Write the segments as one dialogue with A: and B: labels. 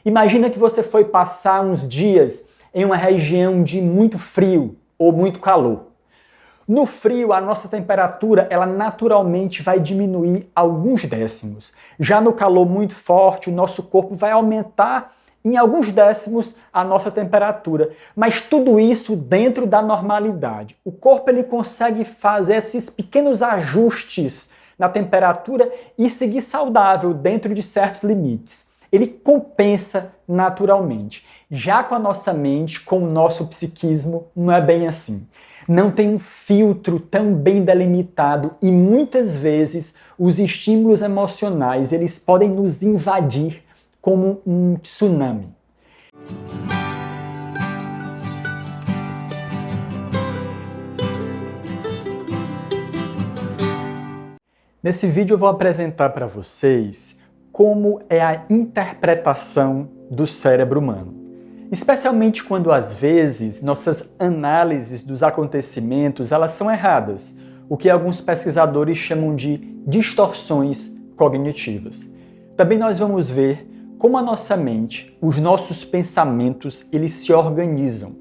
A: Imagina que você foi passar uns dias em uma região de muito frio ou muito calor. No frio, a nossa temperatura, ela naturalmente vai diminuir alguns décimos. Já no calor muito forte, o nosso corpo vai aumentar em alguns décimos a nossa temperatura. Mas tudo isso dentro da normalidade. O corpo ele consegue fazer esses pequenos ajustes na temperatura e seguir saudável dentro de certos limites. Ele compensa naturalmente. Já com a nossa mente, com o nosso psiquismo, não é bem assim. Não tem um filtro tão bem delimitado e muitas vezes os estímulos emocionais eles podem nos invadir como um tsunami. Nesse vídeo eu vou apresentar para vocês como é a interpretação do cérebro humano. Especialmente quando, às vezes, nossas análises dos acontecimentos elas são erradas, o que alguns pesquisadores chamam de distorções cognitivas. Também nós vamos ver como a nossa mente, os nossos pensamentos, eles se organizam.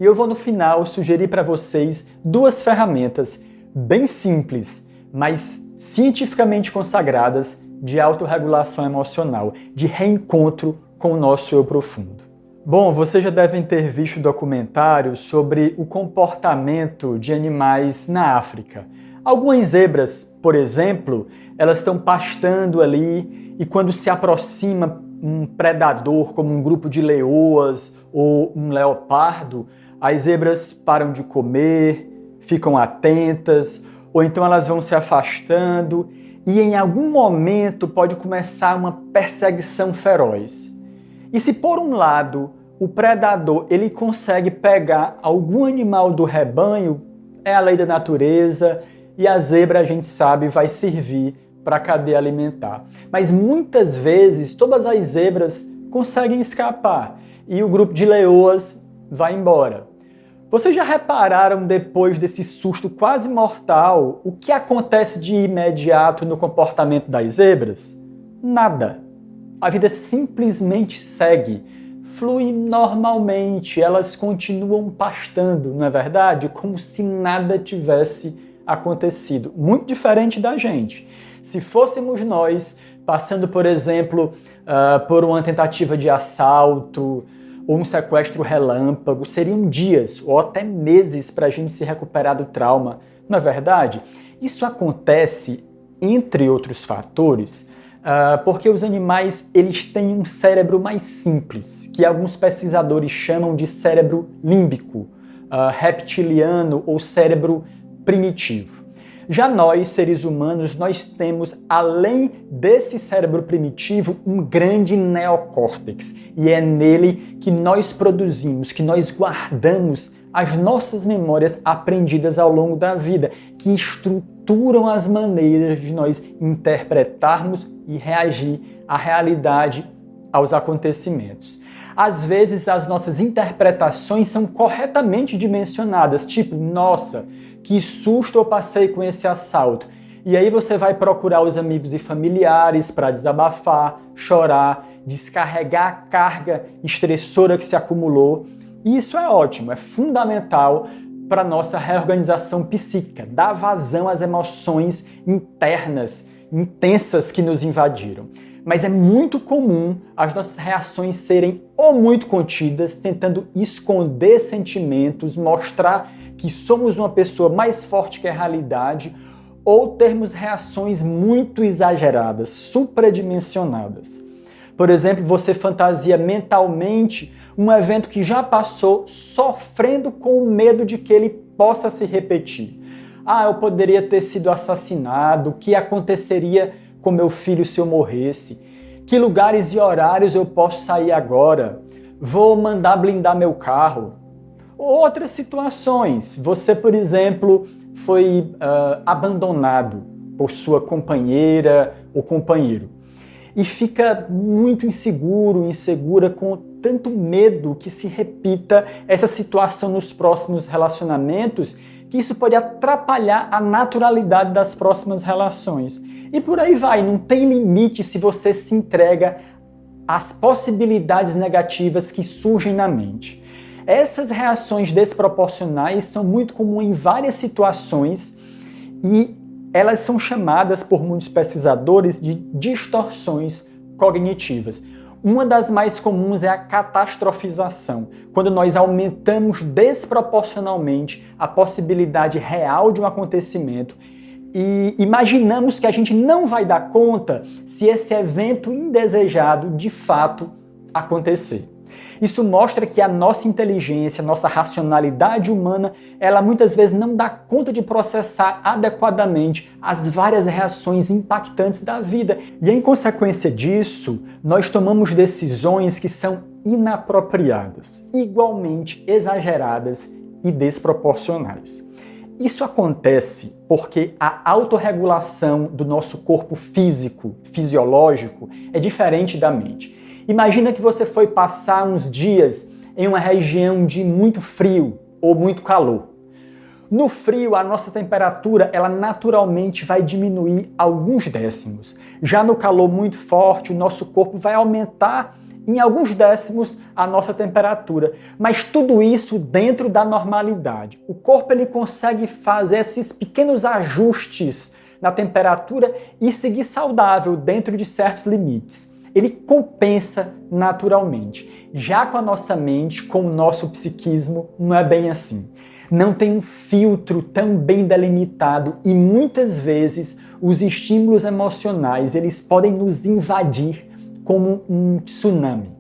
A: E eu vou, no final, sugerir para vocês duas ferramentas bem simples, mas cientificamente consagradas de autorregulação emocional, de reencontro com o nosso eu profundo. Bom, vocês já devem ter visto documentários sobre o comportamento de animais na África. Algumas zebras, por exemplo, elas estão pastando ali e quando se aproxima um predador como um grupo de leoas ou um leopardo, as zebras param de comer, ficam atentas, ou então elas vão se afastando e em algum momento pode começar uma perseguição feroz. E se por um lado o predador ele consegue pegar algum animal do rebanho, é a lei da natureza e a zebra a gente sabe vai servir para a cadeia alimentar. Mas muitas vezes todas as zebras conseguem escapar e o grupo de leoas vai embora. Vocês já repararam depois desse susto quase mortal o que acontece de imediato no comportamento das zebras? Nada. A vida simplesmente segue, flui normalmente, elas continuam pastando, não é verdade? Como se nada tivesse acontecido. Muito diferente da gente. Se fôssemos nós passando, por exemplo, por uma tentativa de assalto ou um sequestro relâmpago, seriam dias ou até meses para a gente se recuperar do trauma, não é verdade? Isso acontece, entre outros fatores, porque os animais eles têm um cérebro mais simples, que alguns pesquisadores chamam de cérebro límbico, reptiliano ou cérebro primitivo. Já nós, seres humanos, nós temos, além desse cérebro primitivo, um grande neocórtex. E é nele que nós produzimos, que nós guardamos as nossas memórias aprendidas ao longo da vida, que estruturam as maneiras de nós interpretarmos e reagir à realidade, aos acontecimentos. Às vezes as nossas interpretações são corretamente dimensionadas, tipo, nossa, que susto eu passei com esse assalto. E aí você vai procurar os amigos e familiares para desabafar, chorar, descarregar a carga estressora que se acumulou. E isso é ótimo, é fundamental para a nossa reorganização psíquica, dar vazão às emoções internas, intensas que nos invadiram. Mas é muito comum as nossas reações serem ou muito contidas, tentando esconder sentimentos, mostrar que somos uma pessoa mais forte que a realidade, ou termos reações muito exageradas, supradimensionadas. Por exemplo, você fantasia mentalmente um evento que já passou, sofrendo com o medo de que ele possa se repetir. Eu poderia ter sido assassinado, o que aconteceria com meu filho se eu morresse? Que lugares e horários eu posso sair agora? Vou mandar blindar meu carro? Outras situações. Você, por exemplo, foi abandonado por sua companheira ou companheiro e fica muito inseguro, insegura, com tanto medo que se repita essa situação nos próximos relacionamentos, que isso pode atrapalhar a naturalidade das próximas relações. E por aí vai, não tem limite se você se entrega as possibilidades negativas que surgem na mente. Essas reações desproporcionais são muito comuns em várias situações e elas são chamadas por muitos pesquisadores de distorções cognitivas. Uma das mais comuns é a catastrofização, quando nós aumentamos desproporcionalmente a possibilidade real de um acontecimento e imaginamos que a gente não vai dar conta se esse evento indesejado de fato acontecer. Isso mostra que a nossa inteligência, a nossa racionalidade humana, ela muitas vezes não dá conta de processar adequadamente as várias reações impactantes da vida. E em consequência disso, nós tomamos decisões que são inapropriadas, igualmente exageradas e desproporcionais. Isso acontece porque a autorregulação do nosso corpo físico, fisiológico, é diferente da mente. Imagina que você foi passar uns dias em uma região de muito frio ou muito calor. No frio, a nossa temperatura ela naturalmente vai diminuir alguns décimos. Já no calor muito forte, o nosso corpo vai aumentar em alguns décimos a nossa temperatura. Mas tudo isso dentro da normalidade. O corpo ele consegue fazer esses pequenos ajustes na temperatura e seguir saudável dentro de certos limites. Ele compensa naturalmente. Já com a nossa mente, com o nosso psiquismo, não é bem assim. Não tem um filtro tão bem delimitado e muitas vezes os estímulos emocionais eles podem nos invadir como um tsunami.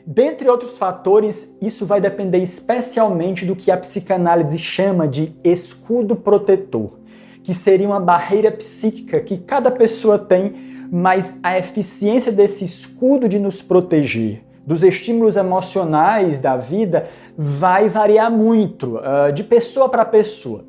A: Dentre outros fatores, isso vai depender especialmente do que a psicanálise chama de escudo protetor, que seria uma barreira psíquica que cada pessoa tem, mas a eficiência desse escudo de nos proteger dos estímulos emocionais da vida vai variar muito, de pessoa para pessoa.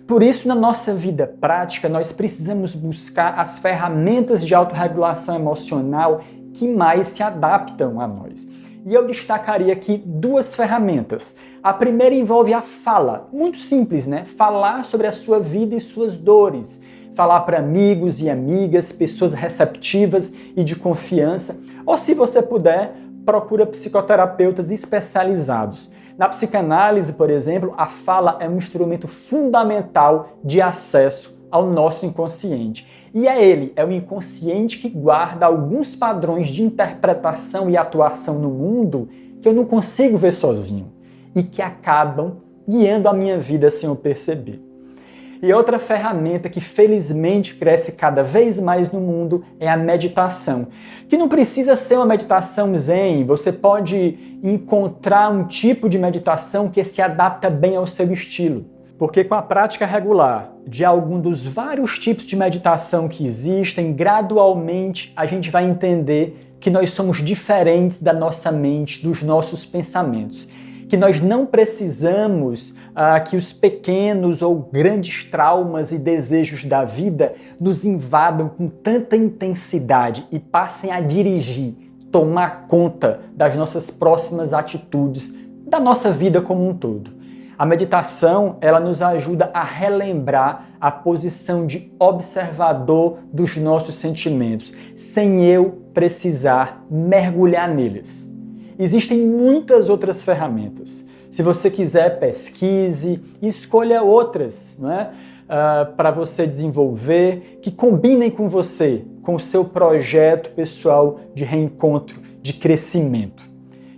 A: Por isso, na nossa vida prática, nós precisamos buscar as ferramentas de autorregulação emocional que mais se adaptam a nós. E eu destacaria aqui duas ferramentas. A primeira envolve a fala, muito simples, né? Falar sobre a sua vida e suas dores. Falar para amigos e amigas, pessoas receptivas e de confiança. Ou se você puder, procura psicoterapeutas especializados. Na psicanálise, por exemplo, a fala é um instrumento fundamental de acesso ao nosso inconsciente. E é o inconsciente que guarda alguns padrões de interpretação e atuação no mundo que eu não consigo ver sozinho e que acabam guiando a minha vida sem eu perceber. E outra ferramenta que felizmente cresce cada vez mais no mundo é a meditação, que não precisa ser uma meditação zen, você pode encontrar um tipo de meditação que se adapta bem ao seu estilo. Porque com a prática regular de algum dos vários tipos de meditação que existem, gradualmente a gente vai entender que nós somos diferentes da nossa mente, dos nossos pensamentos. Que nós não precisamos que os pequenos ou grandes traumas e desejos da vida nos invadam com tanta intensidade e passem a dirigir, tomar conta das nossas próximas atitudes, da nossa vida como um todo. A meditação, ela nos ajuda a relembrar a posição de observador dos nossos sentimentos, sem eu precisar mergulhar neles. Existem muitas outras ferramentas. Se você quiser, pesquise e escolha outras, para você desenvolver, que combinem com você, com o seu projeto pessoal de reencontro, de crescimento.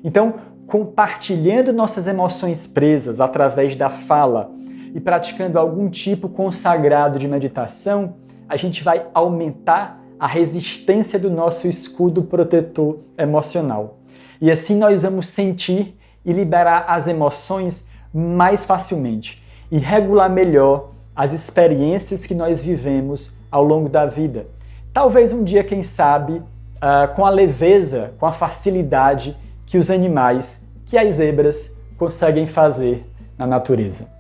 A: Então, compartilhando nossas emoções presas através da fala e praticando algum tipo consagrado de meditação, a gente vai aumentar a resistência do nosso escudo protetor emocional. E assim nós vamos sentir e liberar as emoções mais facilmente e regular melhor as experiências que nós vivemos ao longo da vida. Talvez um dia, quem sabe, com a leveza, com a facilidade que os animais, que as zebras conseguem fazer na natureza.